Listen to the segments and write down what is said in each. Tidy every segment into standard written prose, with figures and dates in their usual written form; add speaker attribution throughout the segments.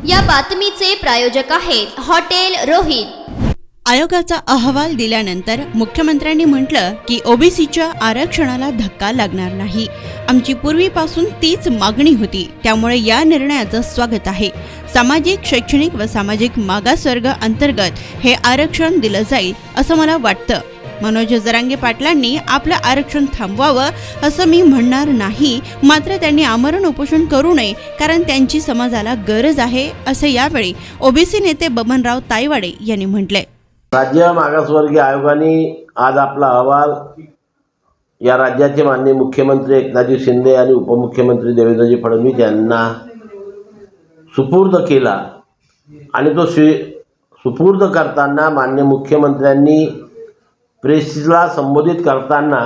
Speaker 1: या बातमीचे प्रायोजक आहेत हॉटेल रोहित।
Speaker 2: आयोगाचा अहवाल दिल्यानंतर मुख्यमंत्र्यांनी म्हटलं की ओबीसीच्या आरक्षणाला धक्का लागणार नाही। आमची पूर्वीपासून तीच मागणी होती, त्यामुळे या निर्णयाचं स्वागत आहे। सामाजिक, शैक्षणिक व सामाजिक मागासवर्ग अंतर्गत हे आरक्षण दिलं जाईल असं मला वाटतं। मनोज जरांगे पाटलांनी आपलं आरक्षण थांबवावं असं मी म्हणणार नाही, मात्र त्यांनी आमरण उपोषण करू नये, कारण त्यांची समाजाला गरज आहे, असे यावेळी ओबीसी नेते बबनराव तायवाडे यांनी म्हटले।
Speaker 3: राज्य मागासवर्गीय आयोगाने आज आपला अहवाल या राज्याचे माननीय मुख्यमंत्री एकनाथजी शिंदे आणि उपमुख्यमंत्री देवेंद्रजी फडणवीस यांना सुपूर्द केला आणि तो सुपूर्द करताना माननीय मुख्यमंत्र्यांनी प्रेसला संबोधित करताना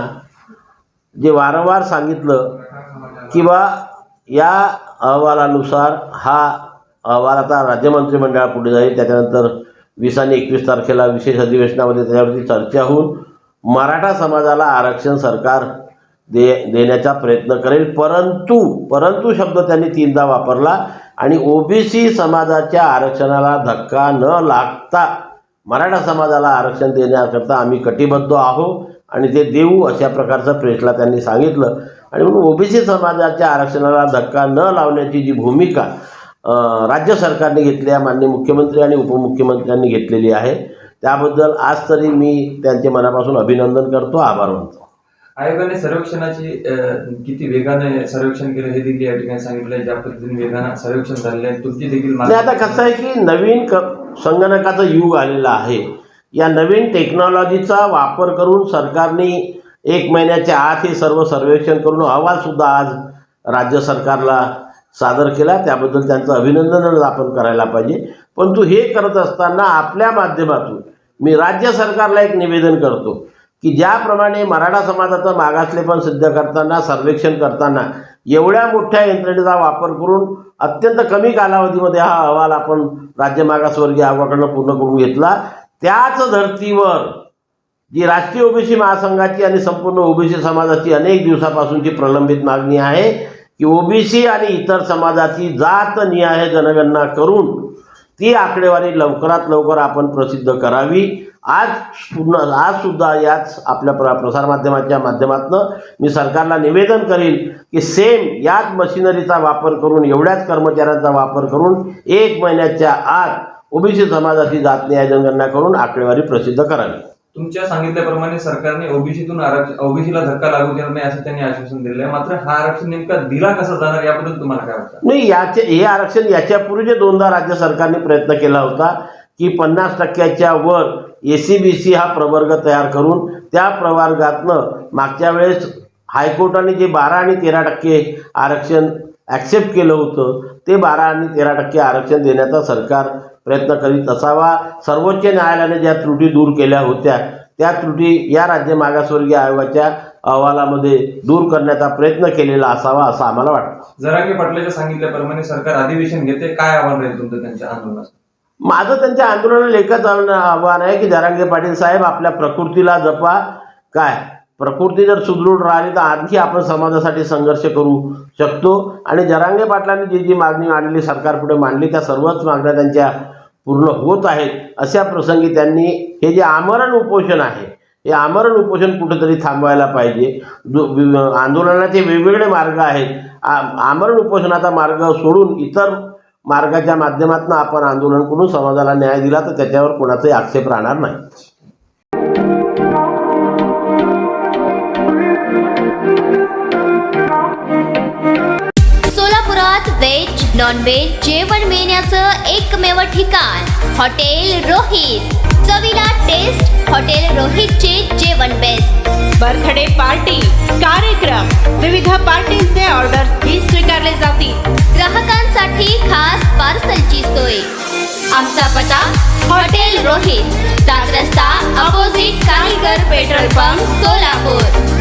Speaker 3: जे वारंवार सांगितलं की या अहवालानुसार हा अहवाल आता राज्य मंत्रिमंडळापुढे जाईल, त्याच्यानंतर 20 आणि 21 तारखेला विशेष अधिवेशनामध्ये त्याच्यावरती चर्चा होऊन मराठा समाजाला आरक्षण सरकार देण्याचा प्रयत्न करेल। परंतु शब्द त्यांनी 3दा वापरला आणि ओबीसी समाजाच्या आरक्षणाला धक्का न लागता मराठा समाजाला आरक्षण देण्याकरता आम्ही कटिबद्ध आहोत आणि ते देऊ, अशा प्रकारचं प्रेसला त्यांनी सांगितलं। आणि म्हणून ओबीसी समाजाच्या आरक्षणाला धक्का न लावण्याची जी भूमिका राज्य सरकारने घेतली आहे, माननीय मुख्यमंत्री आणि उपमुख्यमंत्र्यांनी घेतलेली आहे, त्याबद्दल आज तरी मी त्यांचे मनापासून अभिनंदन करतो, आभार मानतो।
Speaker 4: आयोगाने सर्वेक्षणाची किती वेगाने सर्वेक्षण केलं हे देखील या ठिकाणी सांगितलं। ज्या पद्धतीने वेगाने सर्वेक्षण झालेलं आहे तुमची देखील
Speaker 3: आता कसं आहे की नवीन संगणकाचं युग आलेलं आहे। या नवीन टेक्नॉलॉजीचा वापर करून सरकारने 1 महिन्याच्या आत हे सर्व सर्वेक्षण करून अहवालसुद्धा आज राज्य सरकारला सादर केला, त्याबद्दल त्यांचं अभिनंदन आपण करायला पाहिजे। परंतु हे करत असताना आपल्या माध्यमातून मी राज्य सरकारला एक निवेदन करतो की ज्याप्रमाणे मराठा समाजाचं मागासलेपण सिद्ध करताना सर्वेक्षण करताना एवढ्या मोठ्या यंत्रणेचा वापर करून अत्यंत कमी कालावधीमध्ये हा अहवाल आपण राज्य मागासवर्गीय आयोगाकडून पूर्ण करून घेतला, त्याच धर्तीवर जी राष्ट्रीय ओबीसी महासंघाची आणि संपूर्ण ओबीसी समाजाची अनेक दिवसापासूनची प्रलंबित मागणी आहे की ओबीसी आणि इतर समाजाची जातनिहाय जनगणना करून ती आकडेवारी लवकरात लवकर आपण प्रसिद्ध करावी। आज सुद्धा याच आपल्या प्रसारमाध्यमाच्या माध्यमातून मी सरकारला निवेदन करेल की सेम याच मशिनरीचा वापर करून, एवढ्याच कर्मचाऱ्यांचा वापर करून 1 महिन्याच्या आत ओबीसी समाजाची जातनिहाय जनगणना करून आकडेवारी प्रसिद्ध करावी।
Speaker 4: तुमच्या सांगितल्याप्रमाणे सरकारने ओबीसीला धक्का लागू देणार नाही असं त्यांनी आश्वासन दिलेलं आहे, मात्र हा आरक्षण नेमका दिला कसा जाणार याबद्दल तुम्हाला काय वाटतं?
Speaker 3: नाही, हे आरक्षण याच्यापूर्वी जे 2दा राज्य सरकारने प्रयत्न केला होता की 50% वर एसीबीसी हा प्रवर्ग तयार करून त्या प्रवर्गातनं मागच्या वेळेस हायकोर्टाने जे 12 आणि 13% आरक्षण ॲक्सेप्ट केलं होतं, ते 12 आणि 13% आरक्षण देण्याचा सरकार प्रयत्न करीत असावा। सर्वोच्च न्यायालयाने ज्या त्रुटी दूर केल्या होत्या त्या त्रुटी या राज्य मागासवर्गीय आयोगाच्या अहवालामध्ये दूर करण्याचा प्रयत्न केलेला असावा असं आम्हाला वाटतं।
Speaker 4: जरांगे पाटलांच्या सांगितल्याप्रमाणे सरकार अधिवेशन घेते, काय आव्हान राहील तुमचं त्यांच्या आंदोलनाचं? माझं
Speaker 3: त्यांच्या आंदोलनाला एकच आव्हान आहे की जरांगे पाटील साहेब आपल्या प्रकृतीला जपा। प्रकृती जर सुदृढ राहिली तर आणखी आपण समाजासाठी संघर्ष करू शकतो। आणि जरांगे पाटलांनी जी मागणी मांडली, सरकारपुढे मांडली, त्या सर्वच मागण्या त्यांच्या पूर्ण होत आहेत। अशा प्रसंगी त्यांनी हे जे आमरण उपोषण आहे, हे आमरण उपोषण कुठेतरी थांबवायला पाहिजे। आंदोलनाचे वेगवेगळे मार्ग आहेत, आमरण उपोषणाचा मार्ग सोडून इतर मार्गाच्या माध्यमातून आपण आंदोलन करून समाजाला न्याय दिला तर त्याच्यावर कोणाचाही आक्षेप राहणार नाही।
Speaker 1: सोलापुरात व्हेज नॉन व्हेज जेवण मिळण्याचं एकमेव ठिकाण हॉटेल रोहित। चवीला टेस्ट, हॉटेल रोहितचे जेवण बेस्ट।
Speaker 2: बर्थडे पार्टी, कार्यक्रम, विविध पार्टींचे ऑर्डर्स ही स्वीकारले जातील।
Speaker 1: ग्राहकांसाठी खास पार्सलची सोय। आमचा पत्ता हॉटेल रोहित, 7 रस्ता अपोजिट कारीगर पेट्रोल पंप, सोलापूर।